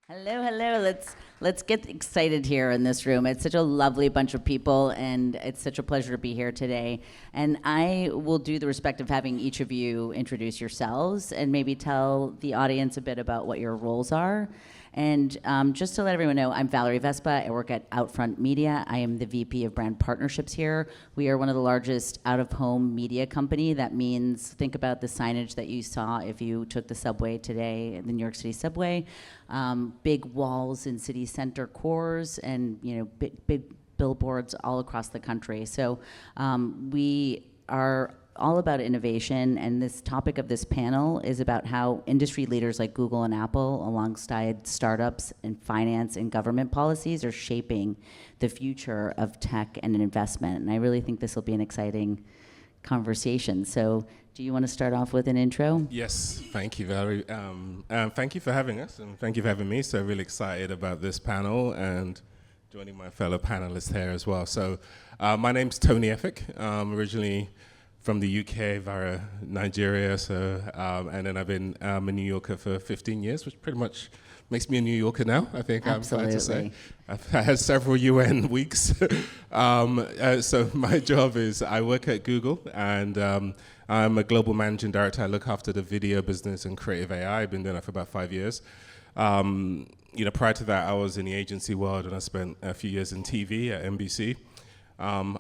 Hello, hello. Let's get excited here in this room. It's such a lovely bunch of people, and it's such a pleasure to be here today. And I will do the respect of having each of you introduce yourselves and maybe tell the audience a bit about what your roles are. And just to let everyone know, I'm Valerie Vespa. I work at Outfront Media. I am the VP of Brand Partnerships here. We are one of the largest out-of-home media company. That means, think about the signage that you saw if you took the subway today, the New York City subway. Big walls in city center cores, and big billboards all across the country. So we are all about innovation, and this topic of this panel is about how industry leaders like Google and Apple, alongside startups and finance and government policies, are shaping the future of tech and investment. And I really think this will be an exciting conversation. So do you want to start off with an intro? Yes, thank you, Valerie. Thank you for having us, and thank you for having me. So really excited about this panel and joining my fellow panelists here as well. So my name's Tony Effick. Originally from the UK via Nigeria, and then I've been a New Yorker for 15 years, which pretty much makes me a New Yorker now, I think. Absolutely. I'm glad to say. I've had several UN weeks. So my job is I work at Google, and I'm a global managing director. I look after the video business and creative AI. I've been doing that for about 5 years. Prior to that, I was in the agency world, and I spent a few years in TV at NBC. I'm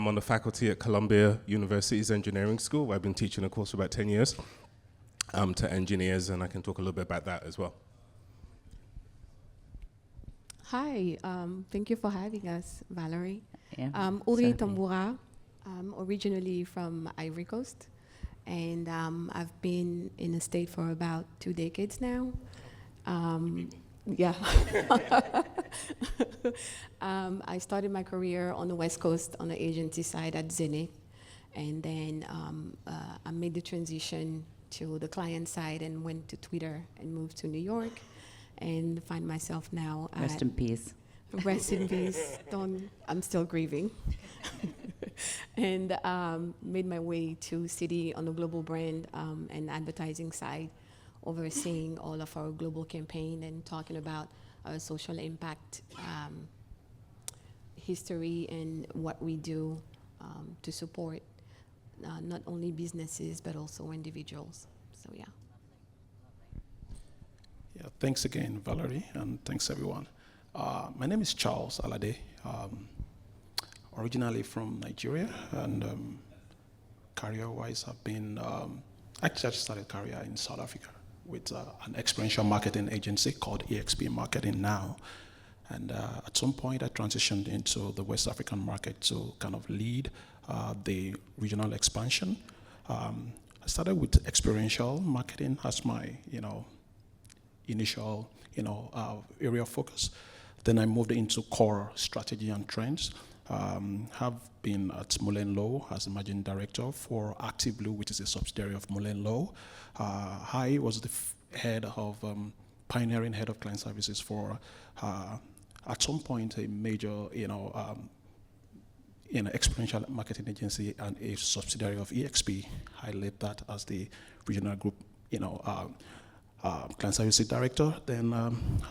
on the faculty at Columbia University's engineering school, where I've been teaching a course for about 10 years to engineers, and I can talk a little bit about that as well. Hi, thank you for having us, Valerie. Yeah, Uri so Tambura, originally from Ivory Coast, and I've been in the state for about 2 decades now. Yeah. I started my career on the West Coast on the agency side at Zenith, and then I made the transition to the client side and went to Twitter and moved to New York, and find myself now at... Rest in peace. Rest in peace. I'm still grieving. And made my way to Citi on the global brand and advertising side, overseeing all of our global campaign and talking about our social impact history and what we do to support not only businesses but also individuals. So yeah. Yeah, thanks again, Valerie, and thanks everyone. My name is Charles Alade, originally from Nigeria, and career-wise, I've been, actually I started career in South Africa with an experiential marketing agency called EXP Marketing now. And at some point, I transitioned into the West African market to kind of lead the regional expansion. I started with experiential marketing as my, initial, area of focus. Then I moved into core strategy and trends. Have been at Mullen Lowe as the managing director for Active Blue, which is a subsidiary of Mullen Lowe. I was the head of pioneering head of client services for at some point a major experiential marketing agency and a subsidiary of EXP. I led that as the regional group client services director. Then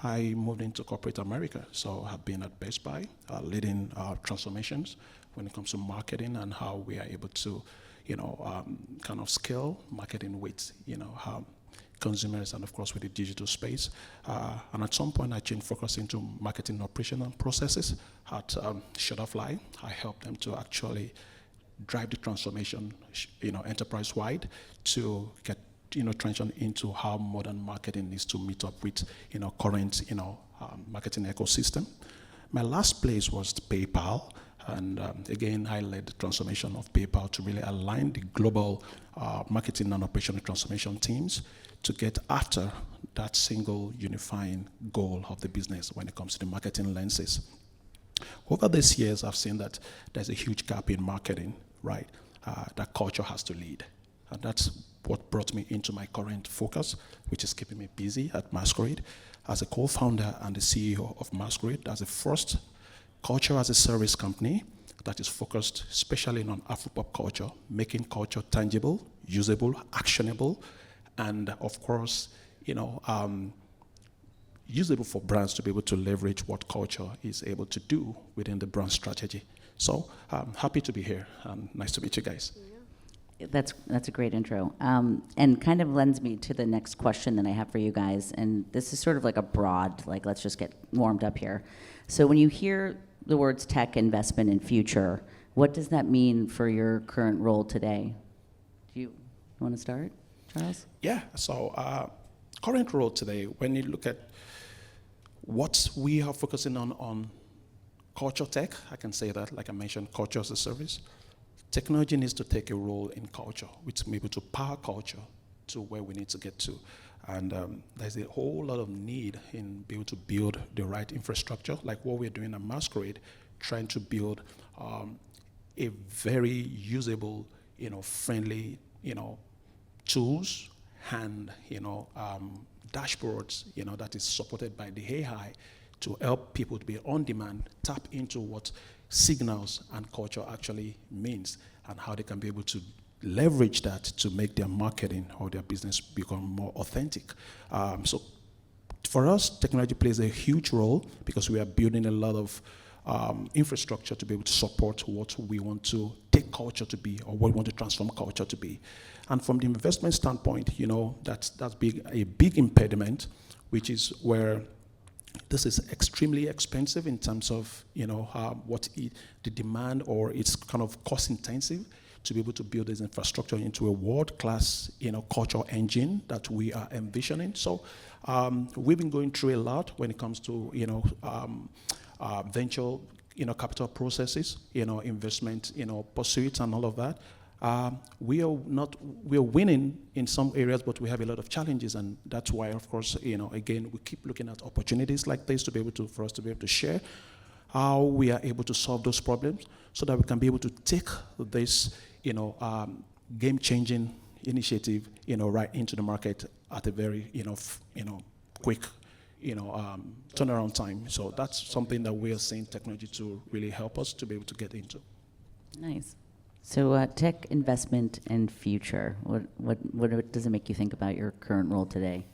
I moved into corporate America. So I've been at Best Buy leading transformations when it comes to marketing and how we are able to kind of scale marketing with consumers and of course with the digital space. And at some point I changed focus into marketing operational processes at Shutterfly. I helped them to actually drive the transformation enterprise-wide to get transition into how modern marketing needs to meet up with current marketing ecosystem. My last place was PayPal, and again I led the transformation of PayPal to really align the global marketing and operational transformation teams to get after that single unifying goal of the business when it comes to the marketing lenses. Over these years, I've seen that there's a huge gap in marketing, right? That culture has to lead. And that's what brought me into my current focus, which is keeping me busy at Masquerade. As a co-founder and the CEO of Masquerade, that's the first culture as a service company that is focused especially on Afropop culture, making culture tangible, usable, actionable, and of course, usable for brands to be able to leverage what culture is able to do within the brand strategy. So I'm happy to be here, and nice to meet you guys. That's a great intro, and kind of lends me to the next question that I have for you guys. And this is sort of like a broad, like, let's just get warmed up here. So when you hear the words tech, investment, and future, what does that mean for your current role today? Do you want to start, Charles? Yeah, so current role today, when you look at what we are focusing on culture tech, I can say that, like I mentioned, culture as a service. Technology needs to take a role in culture, which may be able to power culture to where we need to get to. And there's a whole lot of need in being able to build the right infrastructure, like what we're doing at Masquerade, trying to build a very usable, friendly, tools and, dashboards, that is supported by the AI to help people to be on demand, tap into what signals and culture actually means and how they can be able to leverage that to make their marketing or their business become more authentic. So for us, technology plays a huge role because we are building a lot of infrastructure to be able to support what we want to take culture to be or what we want to transform culture to be. And from the investment standpoint, that's a big impediment, which is where this is extremely expensive in terms of the demand, or it's kind of cost intensive to be able to build this infrastructure into a world-class cultural engine that we are envisioning. So we've been going through a lot when it comes to venture capital processes, investment pursuits and all of that. We are winning in some areas, but we have a lot of challenges, and that's why, of course, again, we keep looking at opportunities like this for us to be able to share how we are able to solve those problems, so that we can be able to take this, game-changing initiative, right into the market at a very, quick, turnaround time. So that's something that we are seeing technology to really help us to be able to get into. Nice. So tech, investment, and future. What does it make you think about your current role today?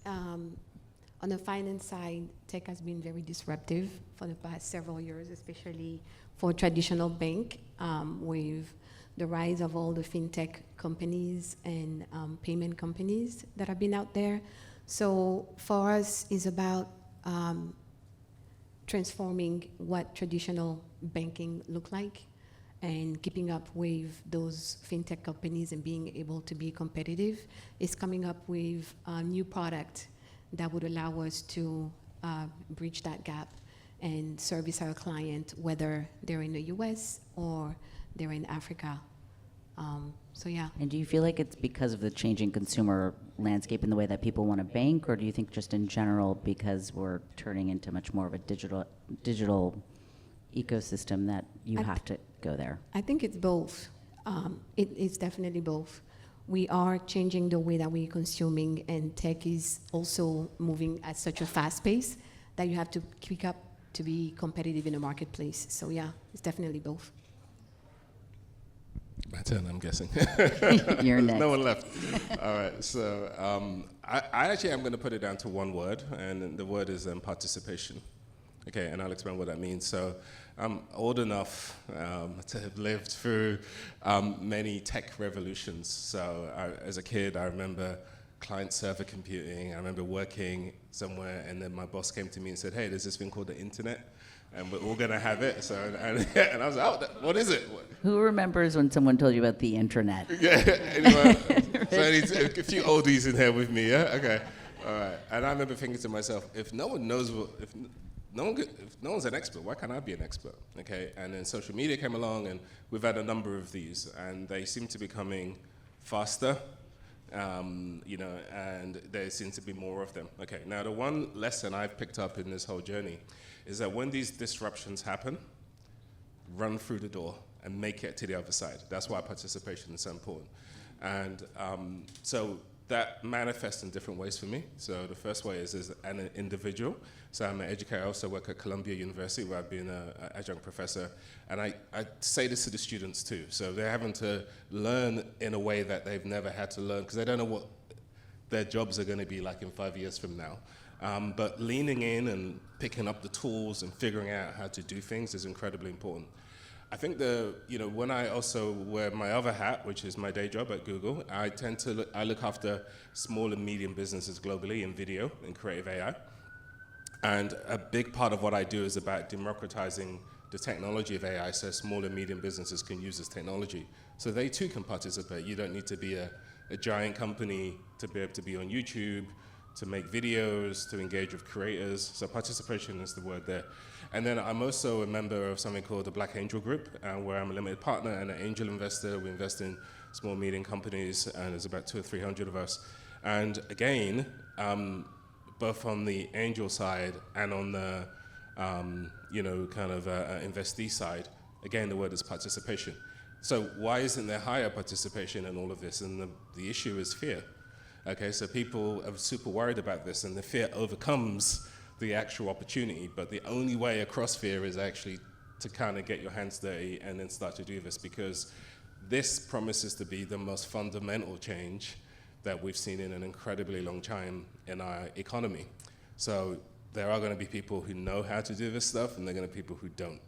On the finance side, tech has been very disruptive for the past several years, especially for traditional bank, with the rise of all the fintech companies and payment companies that have been out there. So for us, it's about transforming what traditional banking look like and keeping up with those fintech companies and being able to be competitive. Is coming up with a new product that would allow us to bridge that gap and service our client, whether they're in the US or they're in Africa. So yeah. And do you feel like it's because of the changing consumer landscape and the way that people want to bank, or do you think just in general because we're turning into much more of a digital ecosystem that you have to go there? I think it's both. It's definitely both. We are changing the way that we're consuming, and tech is also moving at such a fast pace that you have to keep up to be competitive in the marketplace. So yeah, it's definitely both. My turn, I'm guessing. You're next. No one left. All right. So I actually am going to put it down to one word, and the word is participation. Okay, and I'll explain what that means. So I'm old enough to have lived through many tech revolutions. So as a kid, I remember client-server computing. I remember working somewhere, and then my boss came to me and said, "Hey, there's this thing called the internet, and we're all going to have it." So and I was like, "Oh, what is it?" Who remembers when someone told you about the intranet? Yeah, anyway, so I need a few oldies in here with me, yeah? Okay, all right. And I remember thinking to myself, if no one knows if no one's an expert, why can't I be an expert? Okay, and then social media came along, and we've had a number of these, and they seem to be coming faster, and there seems to be more of them. Okay, now the one lesson I've picked up in this whole journey is that when these disruptions happen, run through the door and make it to the other side. That's why participation is so important. And so that manifests in different ways for me. So the first way is as an individual. So I'm an educator. I also work at Columbia University, where I've been an adjunct professor. And I say this to the students too. So they're having to learn in a way that they've never had to learn, because they don't know what their jobs are going to be like in 5 years from now. But leaning in and picking up the tools and figuring out how to do things is incredibly important. I think when I also wear my other hat, which is my day job at Google, I look after small and medium businesses globally in video and creative AI. And a big part of what I do is about democratizing the technology of AI so small and medium businesses can use this technology. So they too can participate. You don't need to be a giant company to be able to be on YouTube, to make videos, to engage with creators. So participation is the word there. And then I'm also a member of something called the Black Angel Group, where I'm a limited partner and an angel investor. We invest in small, medium companies, and there's about 200 or 300 of us. And again, both on the angel side and on the investee side, again, the word is participation. So why isn't there higher participation in all of this? And the issue is fear. Okay, so people are super worried about this, and the fear overcomes the actual opportunity, but the only way across fear is actually to kind of get your hands dirty and then start to do this, because this promises to be the most fundamental change that we've seen in an incredibly long time in our economy. So there are going to be people who know how to do this stuff, and there are going to be people who don't.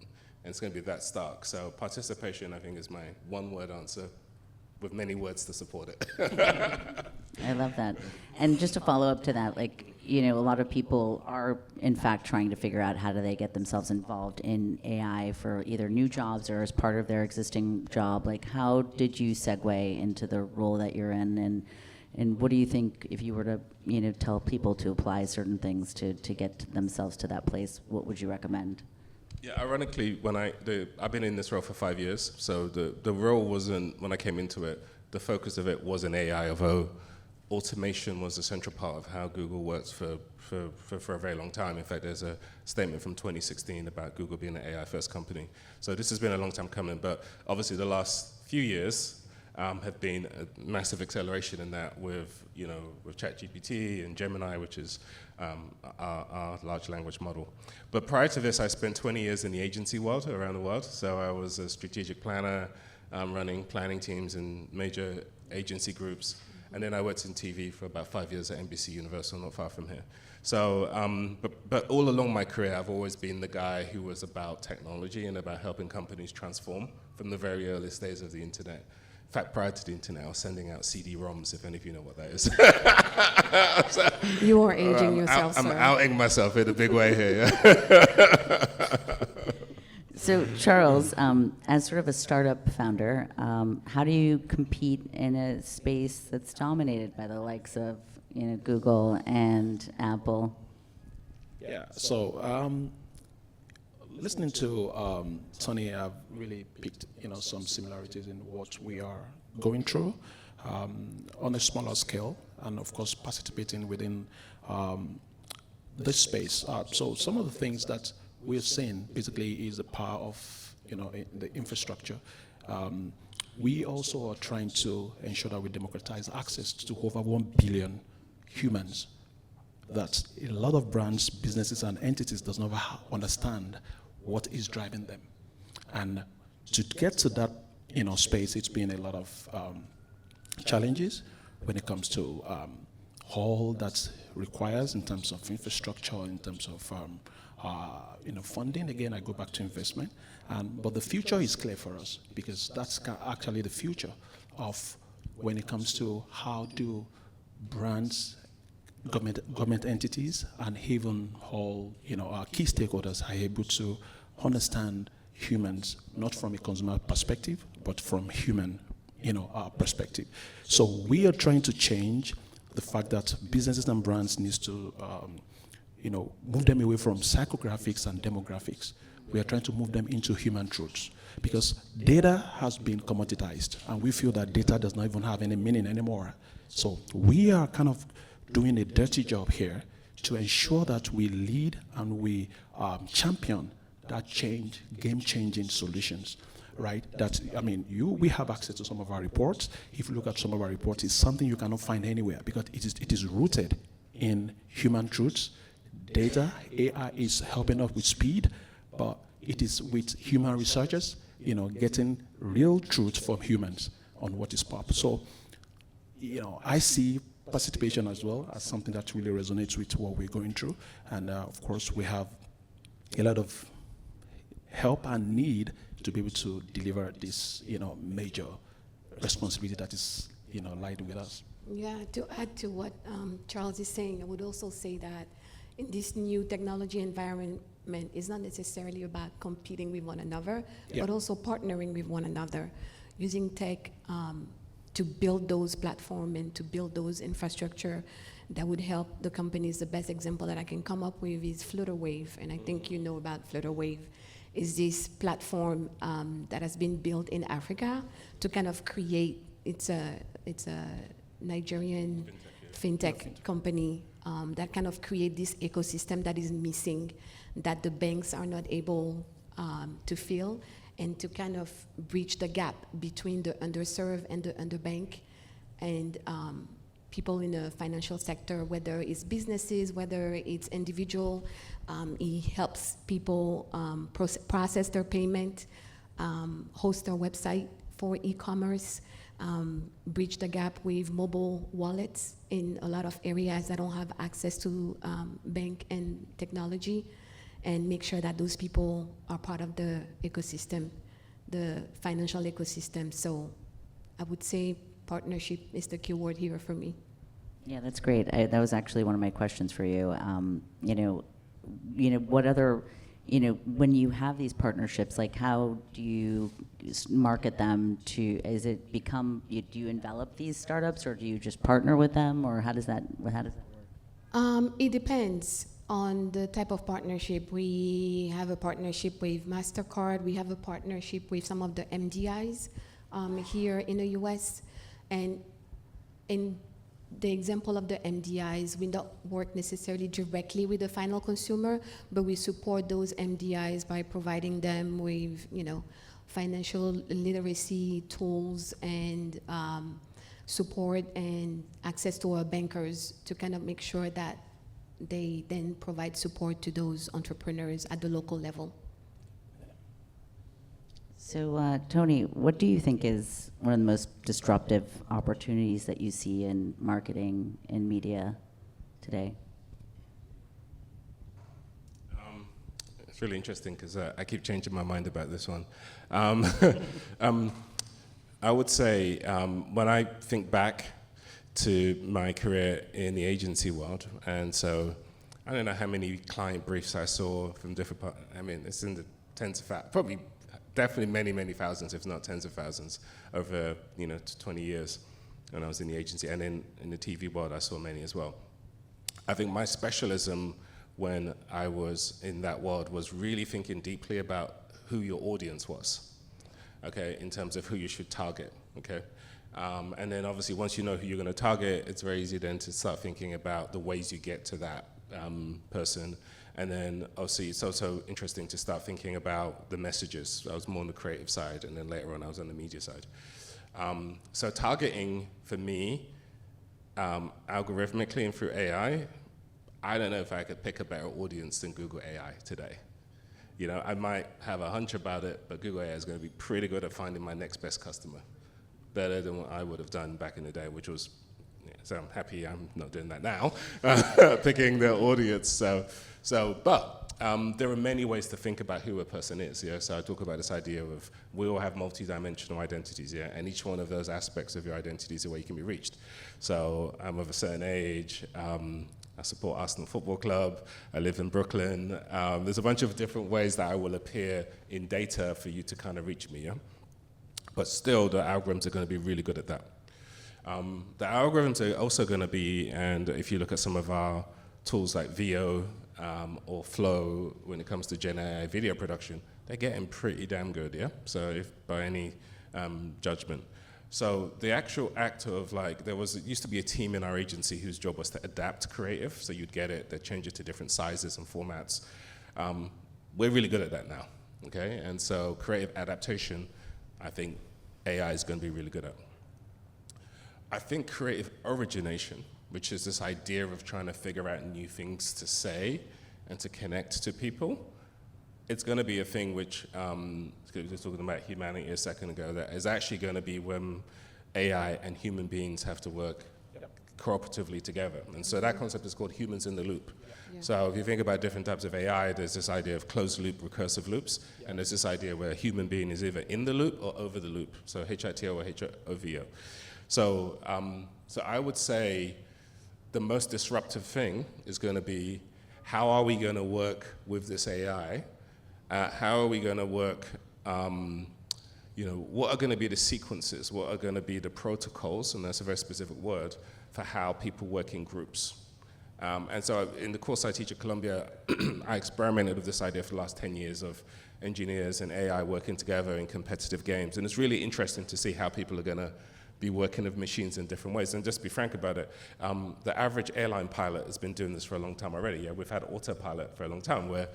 And it's going to be that stark. So participation, I think, is my one-word answer with many words to support it. I love that. And just to follow up to that, a lot of people are, in fact, trying to figure out how do they get themselves involved in AI for either new jobs or as part of their existing job. How did you segue into the role that you're in? And what do you think, if you were to, tell people to apply certain things to get themselves to that place, what would you recommend? Yeah, ironically, I've been in this role for 5 years, so the role wasn't, when I came into it, the focus of it wasn't AI, although automation was a central part of how Google works for a very long time. In fact, there's a statement from 2016 about Google being an AI-first company. So this has been a long time coming, but obviously the last few years have been a massive acceleration in that with ChatGPT and Gemini, which is our large language model. But prior to this, I spent 20 years in the agency world, around the world. So I was a strategic planner, running planning teams in major agency groups. And then I worked in TV for about 5 years at NBC Universal, not far from here. So, but all along my career, I've always been the guy who was about technology and about helping companies transform from the very earliest days of the internet. In fact, prior to the internet, I was sending out CD-ROMs, if any of you know what that is. So, You are aging yourself, I'm sir. outing myself in a big way here. Yeah. So, Charles, as sort of a startup founder, how do you compete in a space that's dominated by the likes of Google and Apple? Yeah, so listening to Tony, I've really picked some similarities in what we are going through on a smaller scale, and of course participating within this space. So some of the things that we're seeing basically is the power of the infrastructure. We also are trying to ensure that we democratize access to over 1 billion humans that a lot of brands, businesses, and entities does not understand what is driving them. And to get to that space, it's been a lot of challenges when it comes to all that requires in terms of infrastructure, in terms of funding. Again, I go back to investment. But the future is clear for us, because that's actually the future of when it comes to how do brands, government entities, and even all our key stakeholders are able to understand humans, not from a consumer perspective, but from human perspective. So we are trying to change the fact that businesses and brands needs to move them away from psychographics and demographics. We are trying to move them into human truths, because data has been commoditized, and we feel that data does not even have any meaning anymore. So we are kind of doing a dirty job here to ensure that we lead and we champion that change, game-changing solutions, right? We have access to some of our reports. If you look at some of our reports, it's something you cannot find anywhere, because it is rooted in human truths. Data, AI is helping us with speed, but it is with human researchers, getting real truth from humans on what is pop. So, I see participation as well as something that really resonates with what we're going through. And of course, we have a lot of help and need to be able to deliver this, major responsibility that is, lying with us. Yeah, to add to what Charles is saying, I would also say that in this new technology environment, it's not necessarily about competing with one another, Yeah. but also partnering with one another, using tech to build those platforms and to build those infrastructure that would help the companies. The best example that I can come up with is Flutterwave, and I think you know about Flutterwave. Is this platform that has been built in Africa to kind of create, it's a Nigerian fintech company that kind of create this ecosystem that is missing, that the banks are not able to fill, and to kind of bridge the gap between the underserved and the underbanked, and people in the financial sector, whether it's businesses, whether it's individual. It helps people process their payment, host their website for e-commerce, bridge the gap with mobile wallets in a lot of areas that don't have access to bank and technology, and make sure that those people are part of the ecosystem, the financial ecosystem. So I would say partnership is the key word here for me. Yeah, that's great. That was actually one of my questions for you. What other, when you have these partnerships, like how do you market them to, do you envelop these startups, or do you just partner with them, or how does that work? It depends on the type of partnership. We have a partnership with MasterCard. We have a partnership with some of the MDIs here in the US. And in the example of the MDIs, we don't work necessarily directly with the final consumer, but we support those MDIs by providing them with, financial literacy tools and support and access to our bankers to kind of make sure that they then provide support to those entrepreneurs at the local level. So, Tony, what do you think is one of the most disruptive opportunities that you see in marketing and media today? It's really interesting because I keep changing my mind about this one. I would say when I think back to my career in the agency world, and so I don't know how many client briefs I saw from different parts. I mean, it's in the tens of thousands, probably definitely many, many thousands, if not tens of thousands, over 20 years when I was in the agency. And in the TV world, I saw many as well. I think my specialism when I was in that world was really thinking deeply about who your audience was, okay, in terms of who you should target, okay? And then obviously once you know who you're gonna target, it's very easy then to start thinking about the ways you get to that person. And then obviously it's also interesting to start thinking about the messages. I was more on the creative side, and then later on I was on the media side. So targeting for me, algorithmically and through AI, I don't know if I could pick a better audience than Google AI today. I might have a hunch about it, but Google AI is going to be pretty good at finding my next best customer, better than what I would have done back in the day, which was, so I'm happy I'm not doing that now, picking the audience. But there are many ways to think about who a person is. So I talk about this idea of we all have multidimensional identities, and each one of those aspects of your identity is a way you can be reached. So I'm of a certain age. I support Arsenal Football Club. I live in Brooklyn. There's a bunch of different ways that I will appear in data for you to kind of reach me. But still, the algorithms are going to be really good at that. The algorithms are also going to be, and if you look at some of our tools like VO or Flow, when it comes to Gen AI video production, they're getting pretty damn good, So if by any judgment. So the actual act of it used to be a team in our agency whose job was to adapt creative, so you'd get it, they'd change it to different sizes and formats. We're really good at that now, okay? And so creative adaptation, I think AI is going to be really good at. I think creative origination, which is this idea of trying to figure out new things to say and to connect to people, it's going to be a thing which, we were talking about humanity a second ago, that is actually going to be when AI and human beings have to work cooperatively together. And so that concept is called humans in the loop. So if you think about different types of AI, there's this idea of closed loop recursive loops, and there's this idea where a human being is either in the loop or over the loop, so HITO or HOVO. So, so I would say the most disruptive thing is going to be, how are we going to work with this AI? How are we going to work, what are going to be the sequences? What are going to be the protocols, and that's a very specific word, for how people work in groups? And so in the course I teach at Columbia, I experimented with this idea for the last 10 years of engineers and AI working together in competitive games. And it's really interesting to see how people are going to be working with machines in different ways. And just to be frank about it, the average airline pilot has been doing this for a long time already. Yeah, we've had autopilot for a long time, where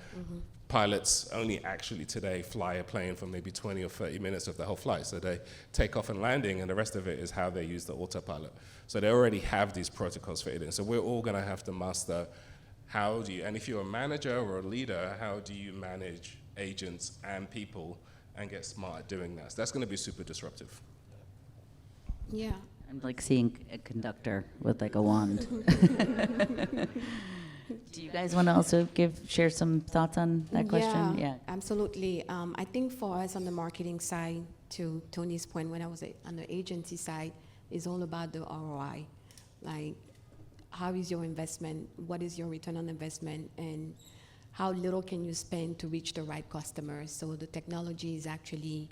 pilots only actually today fly a plane for maybe 20 or 30 minutes of the whole flight. So they take off and landing, and the rest of it is how they use the autopilot. So they already have these protocols fitted in. So we're all going to have to master how do you, and if you're a manager or a leader, how do you manage agents and people and get smart at doing that? So that's going to be super disruptive. Yeah. I'm like seeing a conductor with like a wand. Do you guys want to also share some thoughts on that question? Yeah, absolutely. I think for us on the marketing side, to Tony's point, when I was on the agency side, is all about the ROI. Like, how is your investment? What is your return on investment? And how little can you spend to reach the right customers? So the technology is actually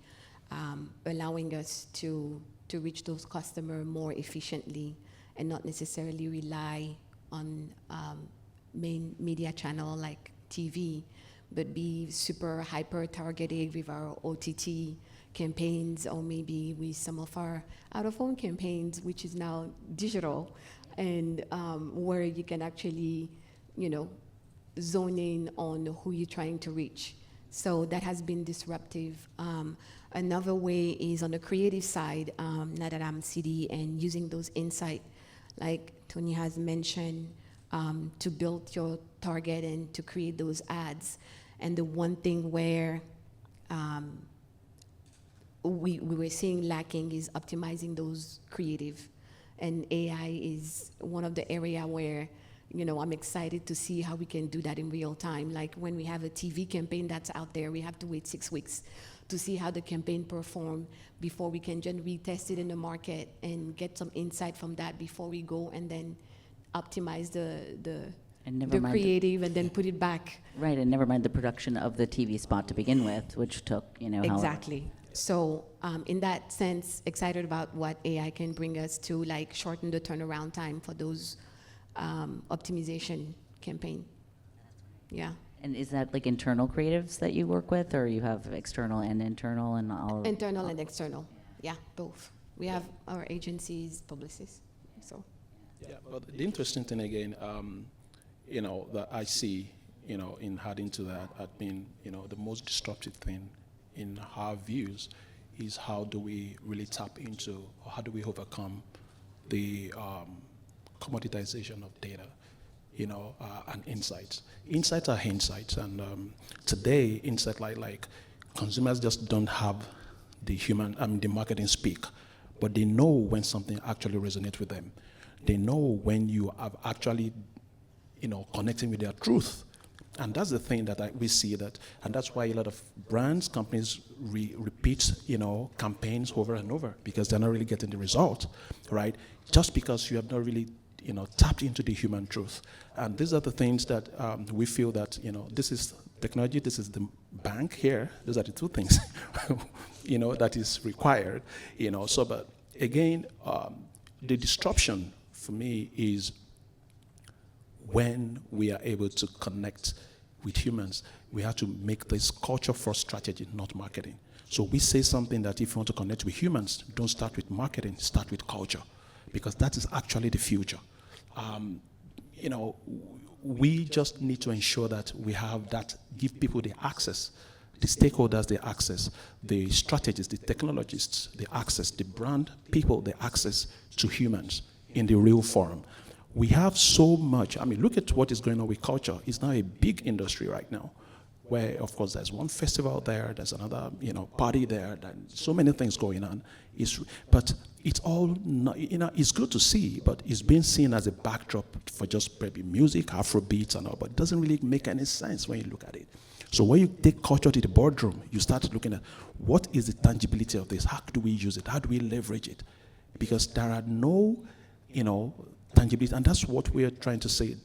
allowing us to reach those customers more efficiently and not necessarily rely on main media channel like TV, but be super hyper targeted with our OTT campaigns, or maybe with some of our out-of-home campaigns, which is now digital, and where you can actually, zone in on who you're trying to reach. So that has been disruptive. Another way is on the creative side, now that I'm CD, and using those insights, like Tony has mentioned, to build your target and to create those ads. And the one thing where we were seeing lacking is optimizing those creative. And AI is one of the area where, I'm excited to see how we can do that in real time. Like when we have a TV campaign that's out there, we have to wait 6 weeks to see how the campaign perform before we can just retest it in the market and get some insight from that before we go and then optimize the creative and then put it back. Right, and never mind the production of the TV spot to begin with, which took, Exactly. So in that sense, excited about what AI can bring us to, like, shorten the turnaround time for those optimization campaign. Yeah. And is that like internal creatives that you work with, or you have external and internal and all? Internal and external. Yeah, both. We have our agencies, publicists. So. Yeah, but the interesting thing again, that I see, in adding to that, being, the most disruptive thing in our views is how do we really tap into, or how do we overcome the commoditization of data, and insights. Insights are insights, and today, insight like consumers just don't have the marketing speak, but they know when something actually resonates with them. They know when you are actually, connecting with their truth. And that's the thing that we see that, and that's why a lot of brands, companies repeat, campaigns over and over, because they're not really getting the result, right? Just because you have not really, tapped into the human truth. And these are the things that we feel that, this is technology, this is the bank here. Those are the two things, that is required, So, but again, the disruption for me is when we are able to connect with humans. We have to make this culture first strategy, not marketing. So we say something that if you want to connect with humans, don't start with marketing, start with culture, because that is actually the future. We just need to ensure that we have that, give people the access, the stakeholders the access, the strategists, the technologists the access, the brand people the access to humans in the real forum. We have so much. Look at what is going on with culture. It's now a big industry right now, where, of course, there's one festival there, there's another, party there, so many things going on. But it's all not, it's good to see, but it's being seen as a backdrop for just maybe music, Afrobeats and all, but it doesn't really make any sense when you look at it. So when you take culture to the boardroom, you start looking at what is the tangibility of this? How do we use it? How do we leverage it? Because there are no, tangibility, and that's what we're trying to say.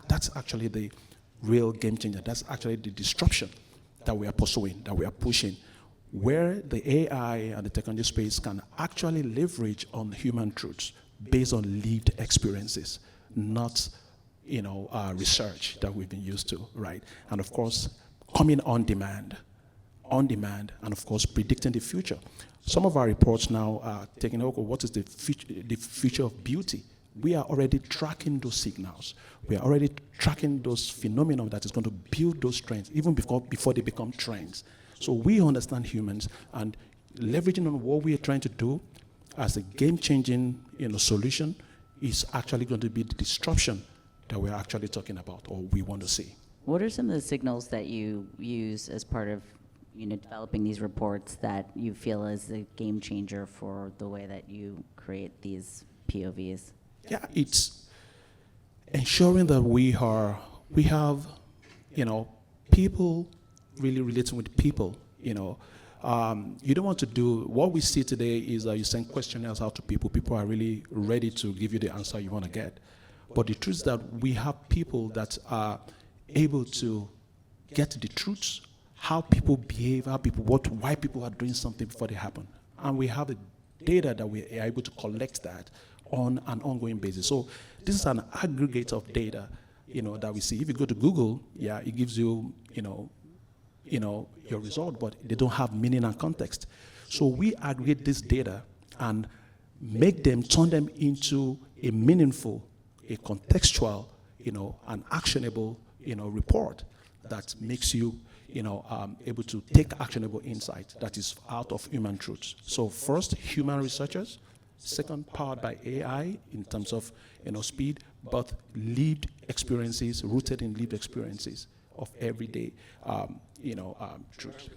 That's actually the real game changer. That's actually the disruption that we are pursuing, that we are pushing, where the AI and the technology space can actually leverage on human truths based on lived experiences, not research that we've been used to, right? And of course, coming on demand, and of course, predicting the future. Some of our reports now are taking a look at what is the future of beauty. We are already tracking those signals. We are already tracking those phenomena that is going to build those trends, even before they become trends. So we understand humans, and leveraging on what we are trying to do as a game-changing solution is actually going to be the disruption that we're actually talking about, or we want to see. What are some of the signals that you use as part of developing these reports that you feel is a game changer for the way that you create these POVs? Yeah, it's ensuring that we have people really relating with people. You don't want to do what we see today is that you send questionnaires out to people. People are really ready to give you the answer you want to get. But the truth is that we have people that are able to get the truths, how people behave, why people are doing something before they happen. And we have the data that we are able to collect that on an ongoing basis. So this is an aggregate of data, that we see. If you go to Google, it gives you, your result, but they don't have meaning and context. So we aggregate this data and turn them into a meaningful, a contextual, an actionable, report that makes you, able to take actionable insight that is out of human truths. So first, human researchers. Second, powered by AI in terms of speed, but lived experiences, rooted in lived experiences of everyday truth.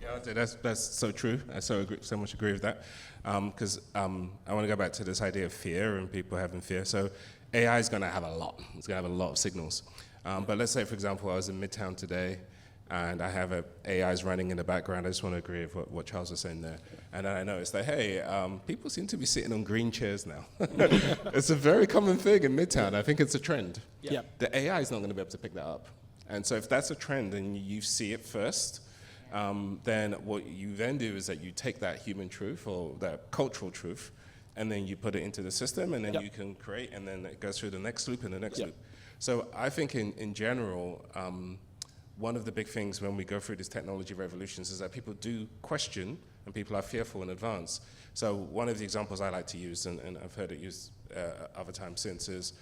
Yeah, that's so true. I so much agree with that. Because I want to go back to this idea of fear and people having fear. So AI is going to have a lot. It's going to have a lot of signals. But let's say, for example, I was in Midtown today, and I have AIs running in the background. I just want to agree with what Charles was saying there. And then I noticed that, hey, people seem to be sitting on green chairs now. It's a very common thing in Midtown. I think it's a trend. Yeah. The AI is not going to be able to pick that up. And so if that's a trend and you see it first, then what you then do is that you take that human truth or that cultural truth, and then you put it into the system, and then you can create, and then it goes through the next loop and the next loop. So I think in general, one of the big things when we go through these technology revolutions is that people do question and people are fearful in advance. So one of the examples I like to use, and I've heard it used other times since, is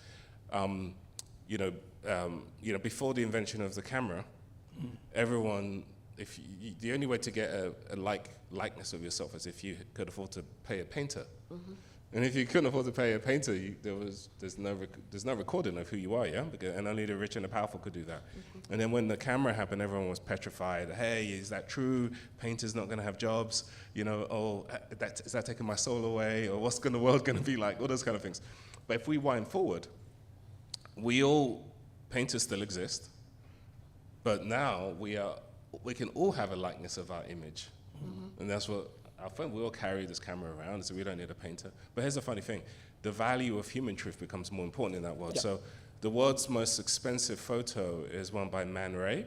before the invention of the camera, everyone, the only way to get a likeness of yourself is if you could afford to pay a painter. Mm-hmm. And if you couldn't afford to pay a painter, there's no recording of who you are, and only the rich and the powerful could do that. Mm-hmm. And then when the camera happened, everyone was petrified. Hey, is that true? Painters not going to have jobs? Is that taking my soul away? Or what's the world going to be like? All those kind of things. But if we wind forward, painters still exist, but now we can all have a likeness of our image, and that's what our friend. We all carry this camera around, so we don't need a painter. But here's the funny thing: the value of human truth becomes more important in that world. Yeah. So the world's most expensive photo is one by Man Ray,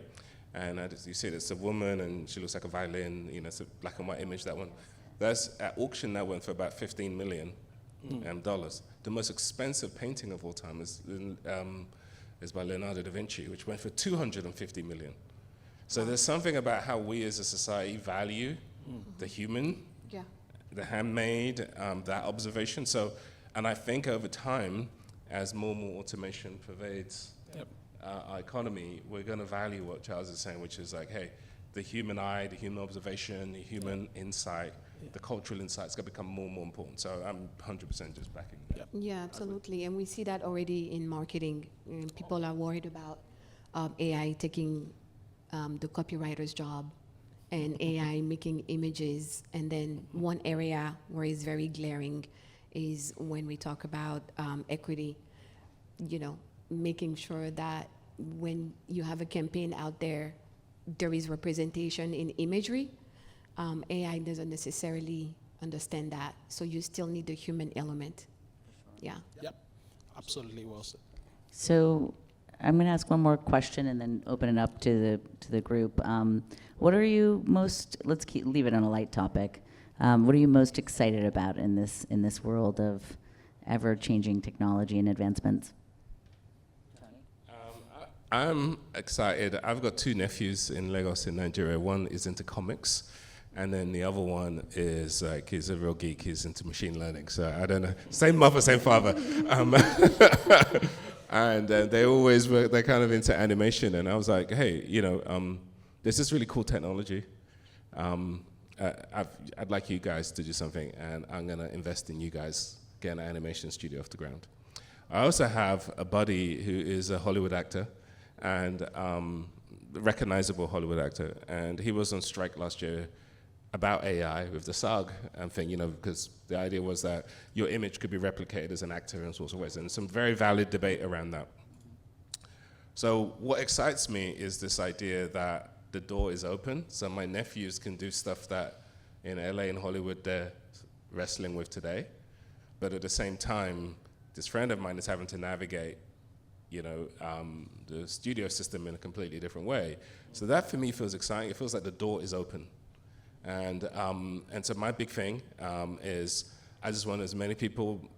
and as you see, it's a woman, and she looks like a violin. It's a black and white image. That one, that's at auction. That went for about $15 million dollars. The most expensive painting of all time is by Leonardo da Vinci, which went for $250 million. So there's something about how we as a society value the human, the handmade, that observation. So, and I think over time, as more and more automation pervades our economy, we're going to value what Charles is saying, which is like, hey, the human eye, the human observation, the human insight, the cultural insight is going to become more and more important. So I'm 100% just backing that. Yeah, absolutely. And we see that already in marketing. People are worried about AI taking the copywriter's job and AI making images. And then one area where it's very glaring is when we talk about equity, making sure that when you have a campaign out there, there is representation in imagery. AI doesn't necessarily understand that, so you still need the human element. Yeah. Yep, absolutely well said. So I'm going to ask one more question and then open it up to the group. What are you most? Let's leave it on a light topic. What are you most excited about in this world of ever-changing technology and advancements? I'm excited. I've got 2 nephews in Lagos in Nigeria. One is into comics, and then the other one is he's a real geek. He's into machine learning. So I don't know. Same mother, same father. And they're kind of into animation. And I was like, hey, this is really cool technology. I'd like you guys to do something, and I'm going to invest in you guys getting an animation studio off the ground. I also have a buddy who is a Hollywood actor, and recognizable Hollywood actor, and he was on strike last year about AI with the SAG thing, because the idea was that your image could be replicated as an actor in sorts of ways, and some very valid debate around that. So what excites me is this idea that the door is open, so my nephews can do stuff that in LA and Hollywood they're wrestling with today, but at the same time, this friend of mine is having to navigate the studio system in a completely different way. So that for me feels exciting. It feels like the door is open. And so my big thing is I just want as many people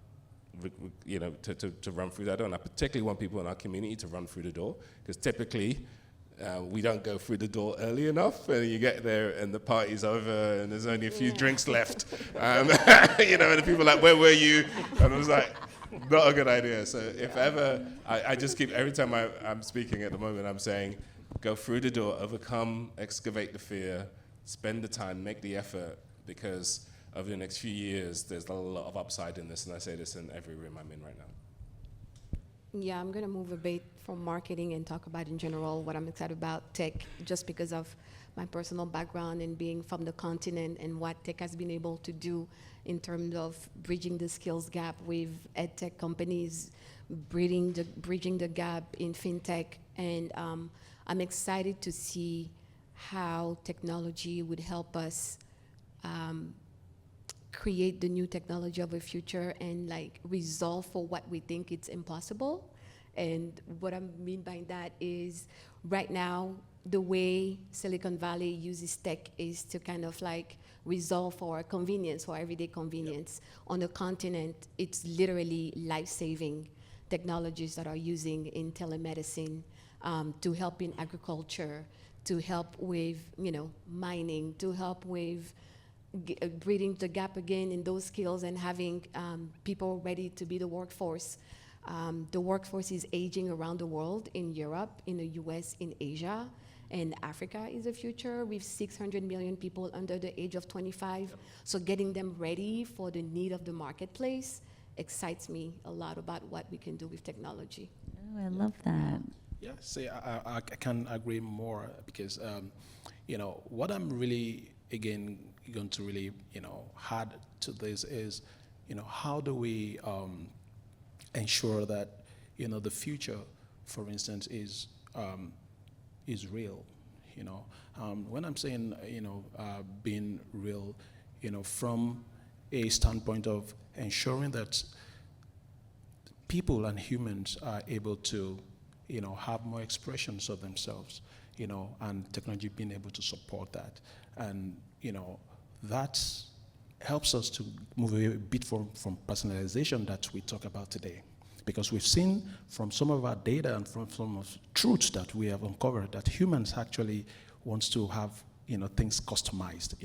to run through that door. And I particularly want people in our community to run through the door, because typically we don't go through the door early enough, and you get there and the party's over and there's only a few drinks left. And the people are like, where were you? And I was like, not a good idea. So if ever, I just keep, every time I'm speaking at the moment, I'm saying, go through the door, overcome, excavate the fear, spend the time, make the effort, because over the next few years, there's a lot of upside in this, and I say this in every room I'm in right now. Yeah, I'm going to move a bit from marketing and talk about in general what I'm excited about tech, just because of my personal background and being from the continent and what tech has been able to do in terms of bridging the skills gap with ed tech companies, bridging the gap in fintech. And I'm excited to see how technology would help us create the new technology of the future and resolve for what we think it's impossible. And what I mean by that is right now, the way Silicon Valley uses tech is to kind of resolve for convenience, for everyday convenience. Yep. On the continent, it's literally life-saving technologies that are using in telemedicine to help in agriculture, to help with mining, to help with bridging the gap again in those skills and having people ready to be the workforce. The workforce is aging around the world, in Europe, in the US, in Asia, and Africa is the future with 600 million people under the age of 25. Yep. So getting them ready for the need of the marketplace excites me a lot about what we can do with technology. Oh, I love that. Yeah, see, I can agree more, because, what I'm really, again, going to really, add to this is, how do we ensure that, the future, for instance, is real, when I'm saying, being real, from a standpoint of ensuring that people and humans are able to, have more expressions of themselves, and technology being able to support that. And, that helps us to move a bit from personalization that we talk about today. Because we've seen from some of our data and from some of truths that we have uncovered that humans actually wants to have, things customized.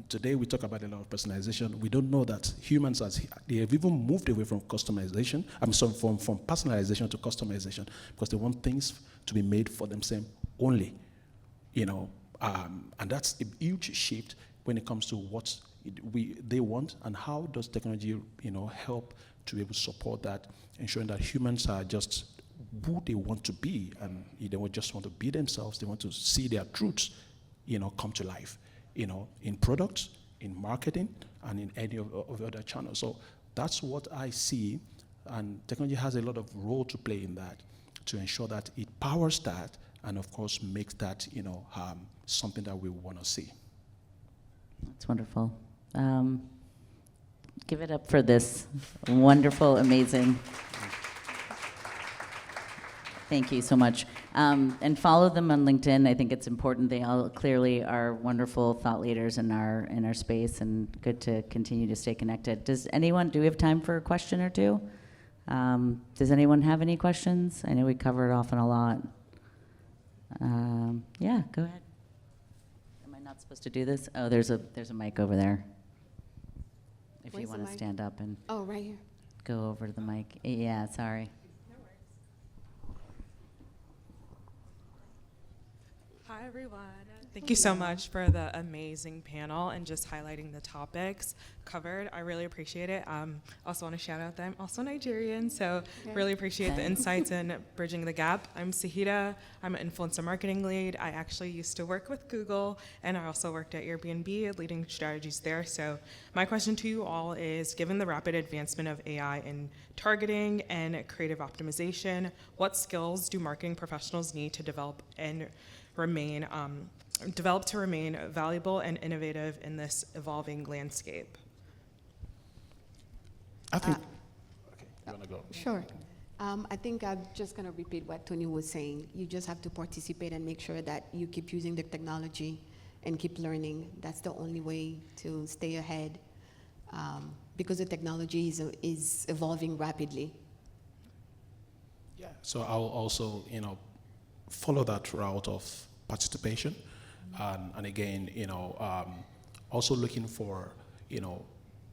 Today we talk about a lot of personalization. We don't know that humans, they have even moved away from customization. From personalization to customization, because they want things to be made for themselves only. And that's a huge shift when it comes to what they want, and how does technology, help to be able to support that, ensuring that humans are just who they want to be, and they would just want to be themselves. They want to see their truths, come to life, in products, in marketing, and in any of the other channels. So that's what I see, and technology has a lot of role to play in that, to ensure that it powers that, and of course makes that something that we want to see. That's wonderful. Give it up for this wonderful, amazing. Thank you so much. And follow them on LinkedIn. I think it's important. They all clearly are wonderful thought leaders in our space, and good to continue to stay connected. Do we have time for a question or two? Does anyone have any questions? I know we covered off on a lot. Yeah, go ahead. Am I not supposed to do this? Oh, there's a mic over there. If Where's you the want to mic? stand up and Oh, right here. go over to the mic. Yeah, sorry. Hi, everyone. Thank you so much for the amazing panel and just highlighting the topics covered. I really appreciate it. Also want to shout out that I'm also Nigerian, so really appreciate the insights and bridging the gap. I'm Sahida. I'm an influencer marketing lead. I actually used to work with Google, and I also worked at Airbnb, leading strategies there. So my question to you all is, given the rapid advancement of AI in targeting and creative optimization, what skills do marketing professionals need to develop and remain valuable and innovative in this evolving landscape? I think. Okay, you want to go? Sure. I think I'm just going to repeat what Tony was saying. You just have to participate and make sure that you keep using the technology and keep learning. That's the only way to stay ahead, because the technology is evolving rapidly. Yeah. So I'll also, follow that route of participation, and again, also looking for,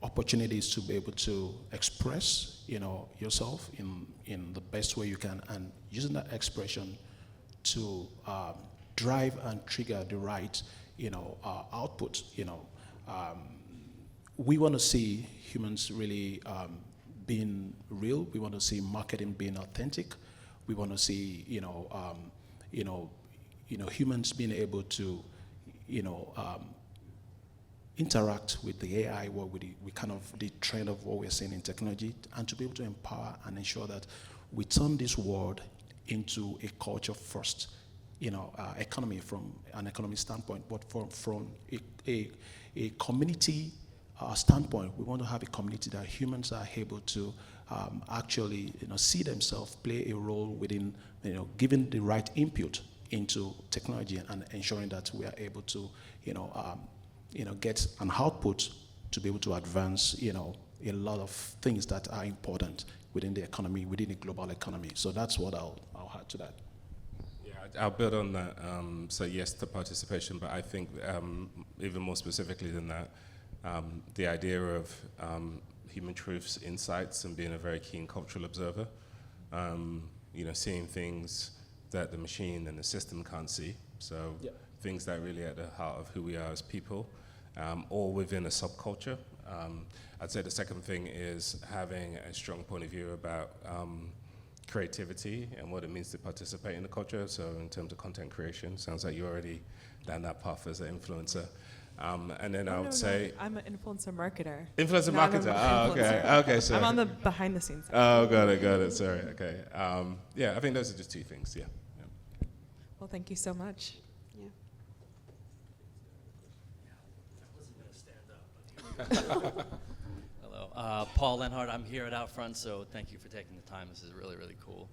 opportunities to be able to express, yourself in the best way you can, and using that expression to drive and trigger the right, output. We want to see humans really being real. We want to see marketing being authentic. We want to see, humans being able to, interact with the AI, we kind of the trend of what we're seeing in technology, and to be able to empower and ensure that we turn this world into a culture first, economy from an economic standpoint, but from a community standpoint. We want to have a community that humans are able to actually, see themselves play a role within, giving the right input into technology and ensuring that we are able to, get an output to be able to advance, a lot of things that are important within the economy, within the global economy. So that's what I'll add to that. Yeah, I'll build on that. So yes, to participation, but I think even more specifically than that, the idea of human truths, insights, and being a very keen cultural observer, seeing things that the machine and the system can't see. So things that are really at the heart of who we are as people, or within a subculture. I'd say the second thing is having a strong point of view about creativity and what it means to participate in the culture. So in terms of content creation, sounds like you're already down that path as an influencer. And then I would say... I'm an influencer marketer. Influencer marketer, okay, sorry. I'm on the behind the scenes side. Oh, got it, sorry, okay. Yeah, I think those are just two things, yeah. Well, thank you so much. Yeah. Hello, Paul Lenhart. I'm here at Outfront, so thank you for taking the time. This is really, really cool.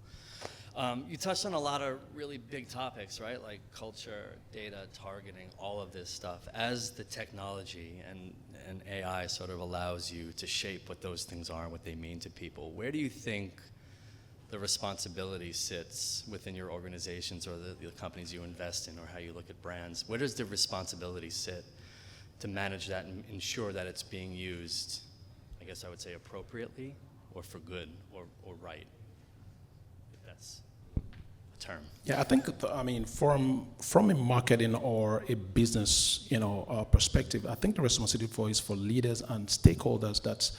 You touched on a lot of really big topics, right? Like culture, data, targeting, all of this stuff. As the technology and AI sort of allows you to shape what those things are and what they mean to people, where do you think the responsibility sits within your organizations or the companies you invest in, or how you look at brands? Where does the responsibility sit to manage that and ensure that it's being used, I guess I would say, appropriately or for good or right, if that's a term? Yeah, I think, from a marketing or a business, perspective, I think the responsibility is for leaders and stakeholders that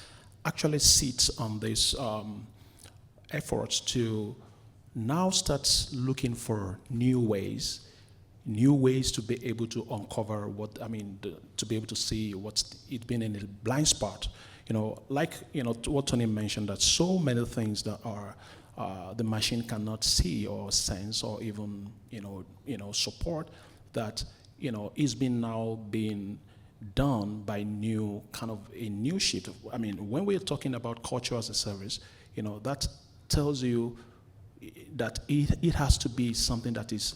actually sit on this efforts to now start looking for new ways, new ways to be able to uncover to be able to see what's it been in a blind spot. Like what Tony mentioned, that so many things that are the machine cannot see or sense or even support, that is being now being done by a new shift. I mean, when we're talking about culture as a service, that tells you that it has to be something that is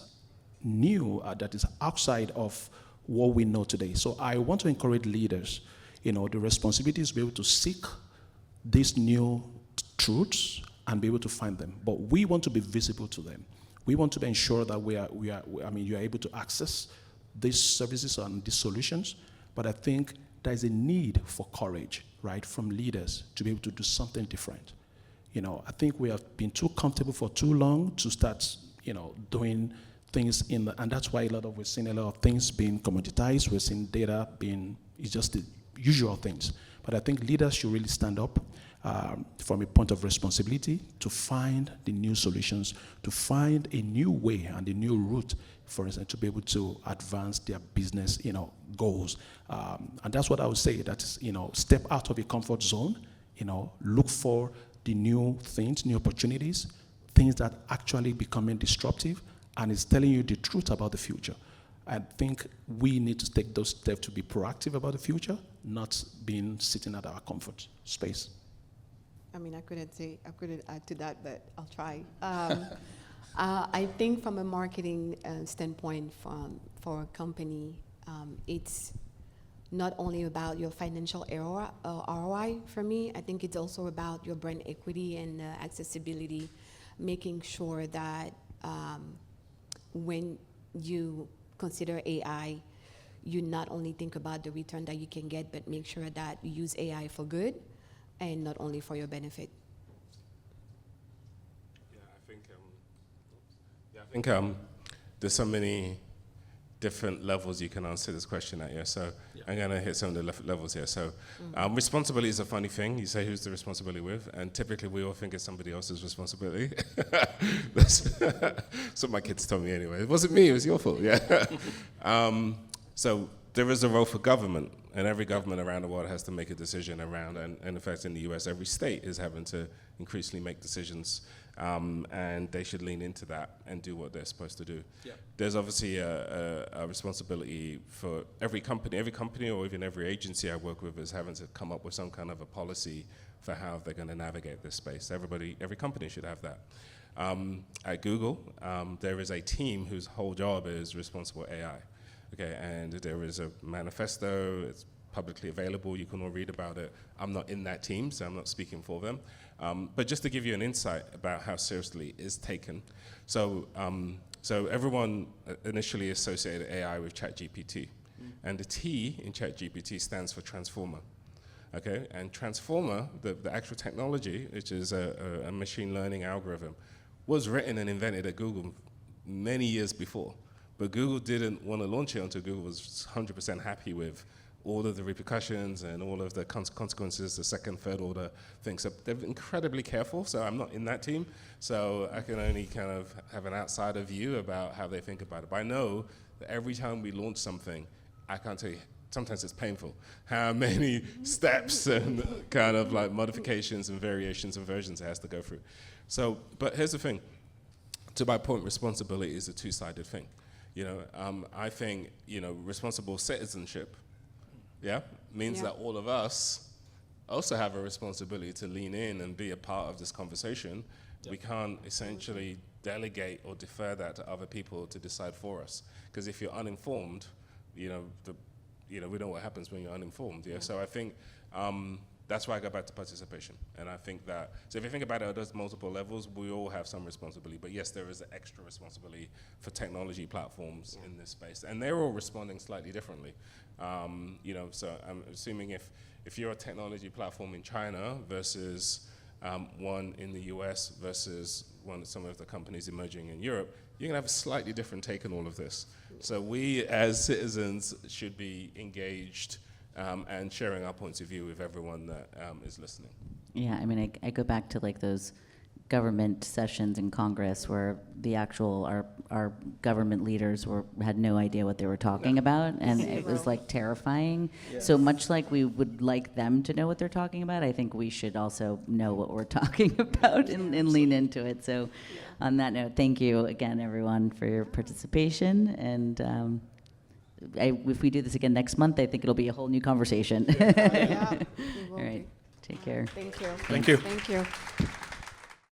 new, that is outside of what we know today. So I want to encourage leaders, the responsibility is to be able to seek these new truths and be able to find them. But we want to be visible to them. We want to ensure that you are able to access these services and these solutions. But I think there is a need for courage, right, from leaders to be able to do something different. I think we have been too comfortable for too long to start, doing things and that's why we're seeing a lot of things being commoditized. We're seeing data it's just the usual things. But I think leaders should really stand up from a point of responsibility to find the new solutions, to find a new way and a new route, for instance, to be able to advance their business, goals. And that's what I would say. That is, step out of your comfort zone. Look for the new things, new opportunities, things that actually becoming disruptive, and it's telling you the truth about the future. I think we need to take those steps to be proactive about the future, not being sitting at our comfort space. I mean, I couldn't add to that, but I'll try. I think from a marketing standpoint for a company, it's not only about your financial ROI for me. I think it's also about your brand equity and accessibility, making sure that when you consider AI, you not only think about the return that you can get, but make sure that you use AI for good and not only for your benefit. I think there's so many different levels you can answer this question at. So I'm going to hit some of the levels here. So responsibility is a funny thing. You say who's the responsibility with, and typically we all think it's somebody else's responsibility. That's what my kids told me anyway. It wasn't me, it was your fault. Yeah. So there is a role for government, and every government around the world has to make a decision around, and in fact in the US, every state is having to increasingly make decisions, and they should lean into that and do what they're supposed to do. Yeah. There's obviously a responsibility for every company or even every agency I work with is having to come up with some kind of a policy for how they're going to navigate this space. Every company should have that. At Google, there is a team whose whole job is responsible AI. Okay, and there is a manifesto, it's publicly available, you can all read about it. I'm not in that team, so I'm not speaking for them. But just to give you an insight about how seriously it is taken. So everyone initially associated AI with ChatGPT. And the T in ChatGPT stands for transformer. Okay, and transformer, the actual technology, which is a machine learning algorithm, was written and invented at Google many years before. But Google didn't want to launch it until Google was 100% happy with all of the repercussions and all of the consequences, the second, third order things. So they're incredibly careful, so I'm not in that team. So I can only kind of have an outsider view about how they think about it. But I know that every time we launch something, I can't tell you, sometimes it's painful, how many steps and kind of like modifications and variations and versions it has to go through. So, but here's the thing. To my point, responsibility is a two-sided thing. I think, responsible citizenship, means that all of us also have a responsibility to lean in and be a part of this conversation. Yep. We can't essentially delegate or defer that to other people to decide for us. Because if you're uninformed, we know what happens when you're uninformed. Yeah. So I think that's why I go back to participation. And I think that, so if you think about it at those multiple levels, we all have some responsibility. But yes, there is an extra responsibility for technology platforms in this space. And they're all responding slightly differently. So I'm assuming if you're a technology platform in China versus one in the US versus some of the companies emerging in Europe, you're going to have a slightly different take on all of this. So we as citizens should be engaged and sharing our points of view with everyone that is listening. Yeah, I mean, I go back to like those government sessions in Congress where the actual, our government leaders had no idea what they were talking about, and it was Zero. like terrifying. So much like we would like them to know what they're talking about, I think we should also know what we're talking about and lean into it. So on that note, thank you again, everyone, for your participation. And if we do this again next month, I think it'll be a whole new conversation. Yeah, it will All right, be. take care. Thank you. Thank you. Thank you.